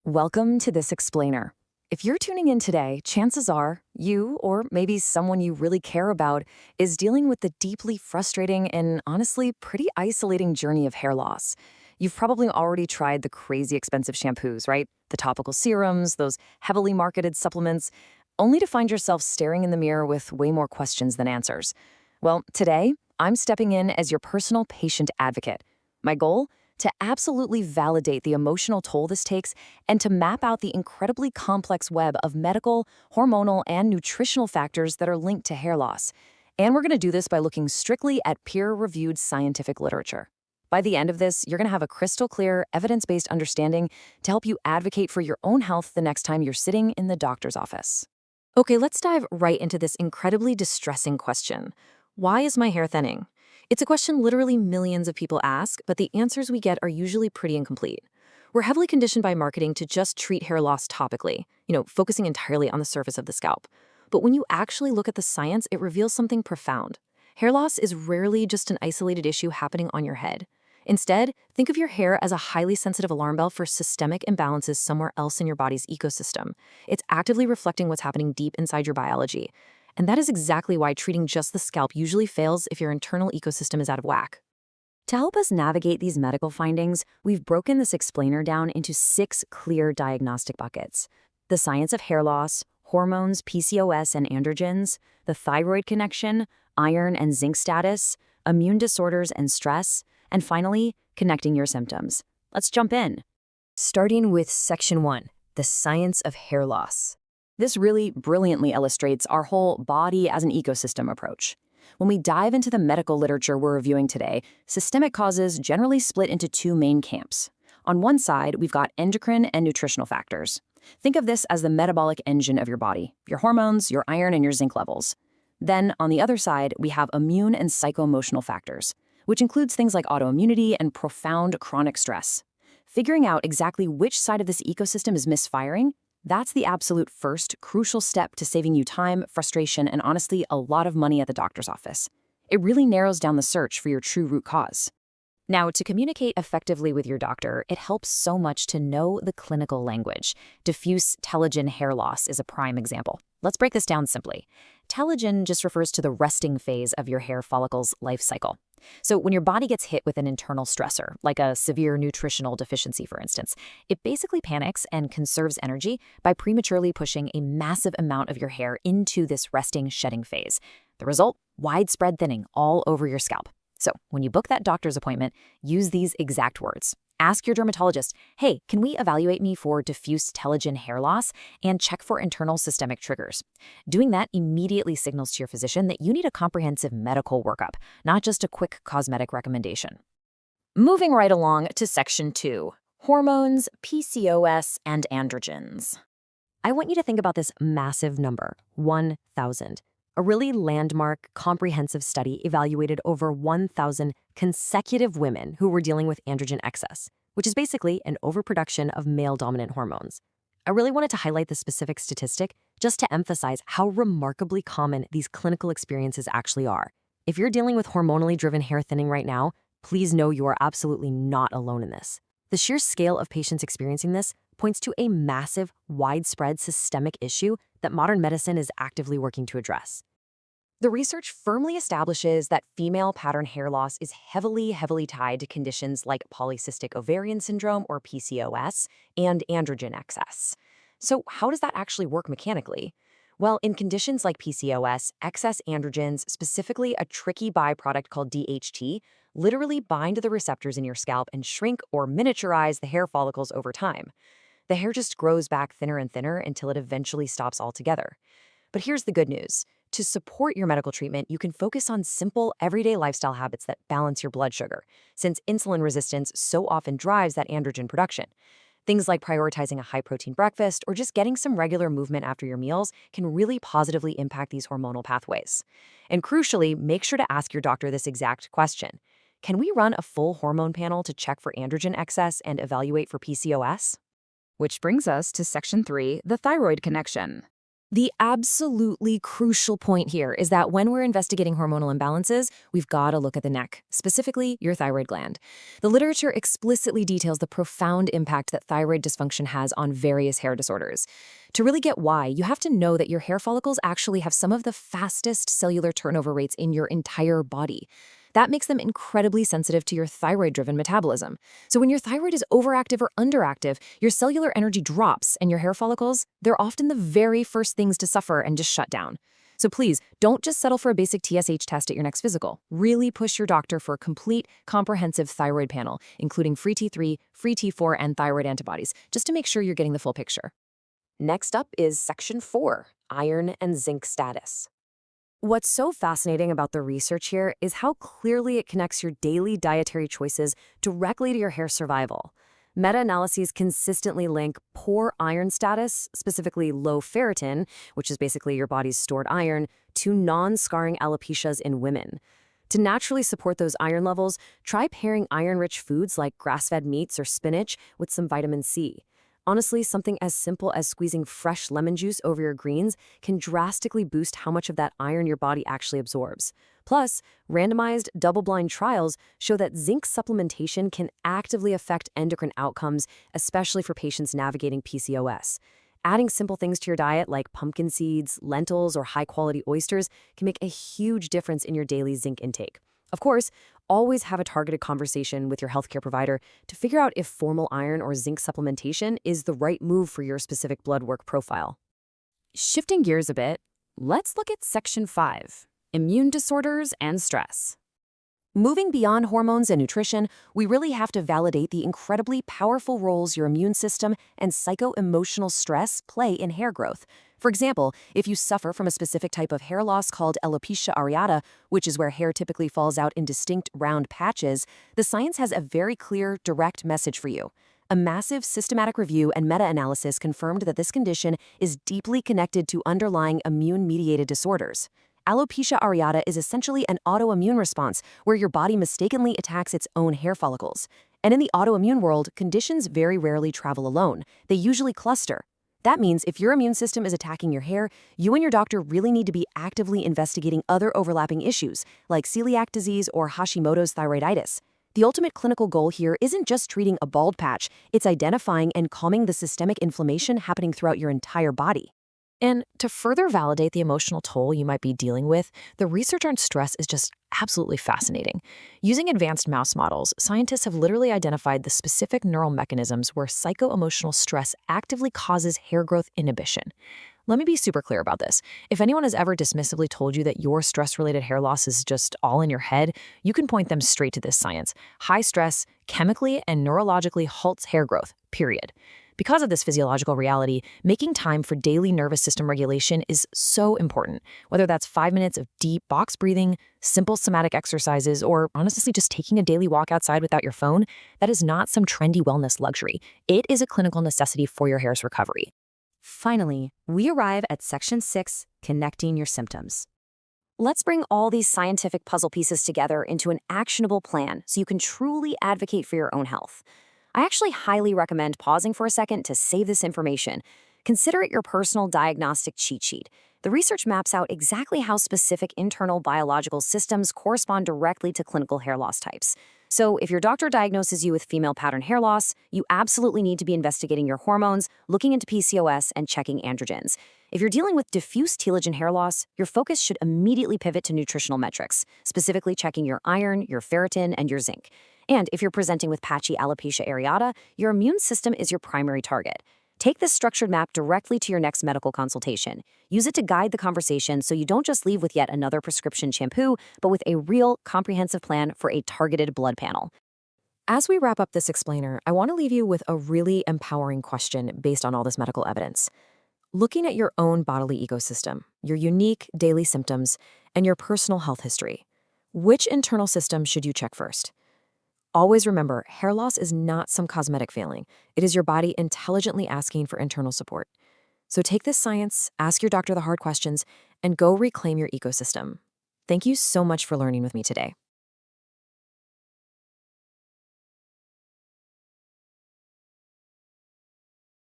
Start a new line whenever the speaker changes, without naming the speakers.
Welcome to This Explainer. If you're tuning in today, chances are you, or maybe someone you really care about, is dealing with the deeply frustrating and honestly pretty isolating journey of hair loss. You've probably already tried the crazy expensive shampoos, right? The topical serums, those heavily marketed supplements, only to find yourself staring in the mirror with way more questions than answers. Well, today, I'm stepping in as your personal patient advocate. My goal? To absolutely validate the emotional toll this takes and to map out the incredibly complex web of medical, hormonal, and nutritional factors that are linked to hair loss. And we're going to do this by looking strictly at peer-reviewed scientific literature. By the end of this, you're going to have a crystal clear, evidence-based understanding to help you advocate for your own health the next time you're sitting in the doctor's office. Okay, let's dive right into this incredibly distressing question. Why is my hair thinning? It's a question literally millions of people ask, but the answers we get are usually pretty incomplete. We're heavily conditioned by marketing to just treat hair loss topically, focusing entirely on the surface of the scalp. But when you actually look at the science, it reveals something profound. Hair loss is rarely just an isolated issue happening on your head. Instead, think of your hair as a highly sensitive alarm bell for systemic imbalances somewhere else in your body's ecosystem. It's actively reflecting what's happening deep inside your biology. And that is exactly why treating just the scalp usually fails if your internal ecosystem is out of whack. To help us navigate these medical findings, we've broken this explainer down into 6 clear diagnostic buckets: the science of hair loss, hormones, PCOS and androgens, the thyroid connection, iron and zinc status, immune disorders and stress, and finally, connecting your symptoms. Let's jump in. Starting with Section 1, the science of hair loss. This really brilliantly illustrates our whole body as an ecosystem approach. When we dive into the medical literature we're reviewing today, systemic causes generally split into 2 main camps. On one side, we've got endocrine and nutritional factors. Think of this as the metabolic engine of your body, your hormones, your iron, and your zinc levels. Then, on the other side, we have immune and psychoemotional factors, which includes things like autoimmunity and profound chronic stress. Figuring out exactly which side of this ecosystem is misfiring, that's the absolute first crucial step to saving you time, frustration, and honestly, a lot of money at the doctor's office. It really narrows down the search for your true root cause. Now, to communicate effectively with your doctor, it helps so much to know the clinical language. Diffuse telogen hair loss is a prime example. Let's break this down simply. Telogen just refers to the resting phase of your hair follicle's life cycle. So when your body gets hit with an internal stressor, like a severe nutritional deficiency, for instance, it basically panics and conserves energy by prematurely pushing a massive amount of your hair into this resting shedding phase. The result? Widespread thinning all over your scalp. So when you book that doctor's appointment, use these exact words. Ask your dermatologist, hey, can we evaluate me for diffuse telogen hair loss and check for internal systemic triggers? Doing that immediately signals to your physician that you need a comprehensive medical workup, not just a quick cosmetic recommendation. Moving right along to Section 2, hormones, PCOS, and androgens. I want you to think about this massive number, 1,000. A really landmark, comprehensive study evaluated over 1,000 consecutive women who were dealing with androgen excess, which is basically an overproduction of male-dominant hormones. I really wanted to highlight the specific statistic just to emphasize how remarkably common these clinical experiences actually are. If you're dealing with hormonally driven hair thinning right now, please know you are absolutely not alone in this. The sheer scale of patients experiencing this points to a massive, widespread systemic issue that modern medicine is actively working to address. The research firmly establishes that female pattern hair loss is heavily tied to conditions like polycystic ovarian syndrome, or PCOS, and androgen excess. So how does that actually work mechanically? Well, in conditions like PCOS, excess androgens, specifically a tricky byproduct called DHT, literally bind to the receptors in your scalp and shrink or miniaturize the hair follicles over time. The hair just grows back thinner and thinner until it eventually stops altogether. But here's the good news. To support your medical treatment, you can focus on simple, everyday lifestyle habits that balance your blood sugar, since insulin resistance so often drives that androgen production. Things like prioritizing a high-protein breakfast or just getting some regular movement after your meals can really positively impact these hormonal pathways. And crucially, make sure to ask your doctor this exact question. Can we run a full hormone panel to check for androgen excess and evaluate for PCOS? Which brings us to Section 3, the thyroid connection. The absolutely crucial point here is that when we're investigating hormonal imbalances, we've got to look at the neck, specifically your thyroid gland. The literature explicitly details the profound impact that thyroid dysfunction has on various hair disorders. To really get why, you have to know that your hair follicles actually have some of the fastest cellular turnover rates in your entire body. That makes them incredibly sensitive to your thyroid-driven metabolism. So when your thyroid is overactive or underactive, your cellular energy drops, and your hair follicles, they're often the very first things to suffer and just shut down. So please, don't just settle for a basic TSH test at your next physical. Really push your doctor for a complete, comprehensive thyroid panel, including free T3, free T4, and thyroid antibodies, just to make sure you're getting the full picture. Next up is Section 4, Iron and Zinc Status. What's so fascinating about the research here is how clearly it connects your daily dietary choices directly to your hair survival. Meta-analyses consistently link poor iron status, specifically low ferritin, which is basically your body's stored iron, to non-scarring alopecias in women. To naturally support those iron levels, try pairing iron-rich foods like grass-fed meats or spinach with some vitamin C. Honestly, something as simple as squeezing fresh lemon juice over your greens can drastically boost how much of that iron your body actually absorbs. Plus, randomized, double-blind trials show that zinc supplementation can actively affect endocrine outcomes, especially for patients navigating PCOS. Adding simple things to your diet like pumpkin seeds, lentils, or high-quality oysters can make a huge difference in your daily zinc intake. Of course, always have a targeted conversation with your healthcare provider to figure out if formal iron or zinc supplementation is the right move for your specific blood work profile. Shifting gears a bit, let's look at Section 5, Immune Disorders and Stress. Moving beyond hormones and nutrition, we really have to validate the incredibly powerful roles your immune system and psychoemotional stress play in hair growth. For example, if you suffer from a specific type of hair loss called alopecia areata, which is where hair typically falls out in distinct round patches, the science has a very clear, direct message for you. A massive systematic review and meta-analysis confirmed that this condition is deeply connected to underlying immune-mediated disorders. Alopecia areata is essentially an autoimmune response where your body mistakenly attacks its own hair follicles. And in the autoimmune world, conditions very rarely travel alone. They usually cluster. That means if your immune system is attacking your hair, you and your doctor really need to be actively investigating other overlapping issues, like celiac disease or Hashimoto's thyroiditis. The ultimate clinical goal here isn't just treating a bald patch, it's identifying and calming the systemic inflammation happening throughout your entire body. And to further validate the emotional toll you might be dealing with, the research on stress is just absolutely fascinating. Using advanced mouse models, scientists have literally identified the specific neural mechanisms where psychoemotional stress actively causes hair growth inhibition. Let me be super clear about this. If anyone has ever dismissively told you that your stress-related hair loss is just all in your head, you can point them straight to this science. High stress chemically and neurologically halts hair growth, period. Because of this physiological reality, making time for daily nervous system regulation is so important. Whether that's 5 minutes of deep box breathing, simple somatic exercises, or honestly just taking a daily walk outside without your phone, that is not some trendy wellness luxury. It is a clinical necessity for your hair's recovery. Finally, we arrive at Section 6, Connecting Your Symptoms. Let's bring all these scientific puzzle pieces together into an actionable plan so you can truly advocate for your own health. I actually highly recommend pausing for a second to save this information. Consider it your personal diagnostic cheat sheet. The research maps out exactly how specific internal biological systems correspond directly to clinical hair loss types. So if your doctor diagnoses you with female pattern hair loss, you absolutely need to be investigating your hormones, looking into PCOS, and checking androgens. If you're dealing with diffuse telogen hair loss, your focus should immediately pivot to nutritional metrics, specifically checking your iron, your ferritin, and your zinc. And if you're presenting with patchy alopecia areata, your immune system is your primary target. Take this structured map directly to your next medical consultation. Use it to guide the conversation so you don't just leave with yet another prescription shampoo, but with a real, comprehensive plan for a targeted blood panel. As we wrap up this explainer, I want to leave you with a really empowering question based on all this medical evidence. Looking at your own bodily ecosystem, your unique daily symptoms, and your personal health history, which internal system should you check first? Always remember, hair loss is not some cosmetic failing. It is your body intelligently asking for internal support. So take this science, ask your doctor the hard questions, and go reclaim your ecosystem. Thank you so much for learning with me today.